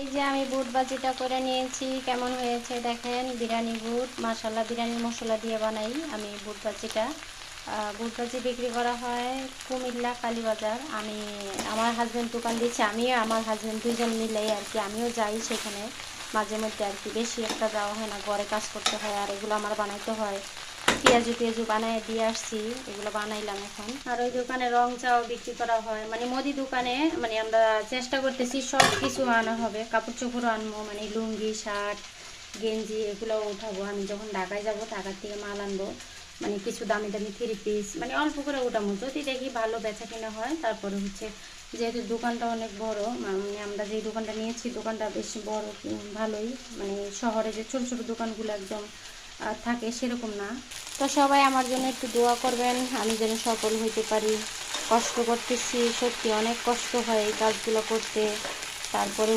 এই যে আমি বুট ভাজিটা করে নিয়েছি, কেমন হয়েছে দেখেন। বিরিয়ানি বুট, মাশাআল্লাহ, বিরিয়ানি মশলা দিয়ে বানাই আমি বুট ভাজিটা। বুট ভাজি বিক্রি করা হয় কুমিল্লা কালীবাজার। আমি আমার হাজব্যান্ড দোকান দিয়েছি, আমি আমার হাজব্যান্ড দুইজন মিলেই আর কি। আমিও যাই সেখানে মাঝে মধ্যে আর কি, বেশি একটা যাওয়া হয় না, ঘরে কাজ করতে হয় আর এগুলো আমার বানাইতে হয়। পেঁয়াজু টেঁয়াজু বানাই দিয়ে আসছি, এগুলো বানাইলাম এখন। আর ওই দোকানে রং চাও বিক্রি করা হয়, মানে মুদি দোকানে। মানে আমরা চেষ্টা করতেছি সব কিছু আনা হবে, কাপড় চোপড়ও আনবো, মানে লুঙ্গি শার্ট গেঞ্জি এগুলোও উঠাবো। আমি যখন ঢাকায় যাব ঢাকার থেকে মাল আনবো, মানে কিছু দামি দামি থ্রি পিস, মানে অল্প করে উঠাবো, যদি দেখি ভালো বেচা কিনা হয়। তারপরে হচ্ছে যেহেতু দোকানটা অনেক বড়, মানে আমরা যে দোকানটা নিয়েছি দোকানটা বেশ বড়, ভালোই, মানে শহরে যে ছোট ছোট দোকানগুলো একদম থাকে সেরকম না। তো সবাই আমার জন্য একটু দোয়া করবেন, আমি যেন সফল হইতে পারি। কষ্ট করতেছি, সত্যি অনেক কষ্ট হয় এই কাজগুলো করতে। তারপরে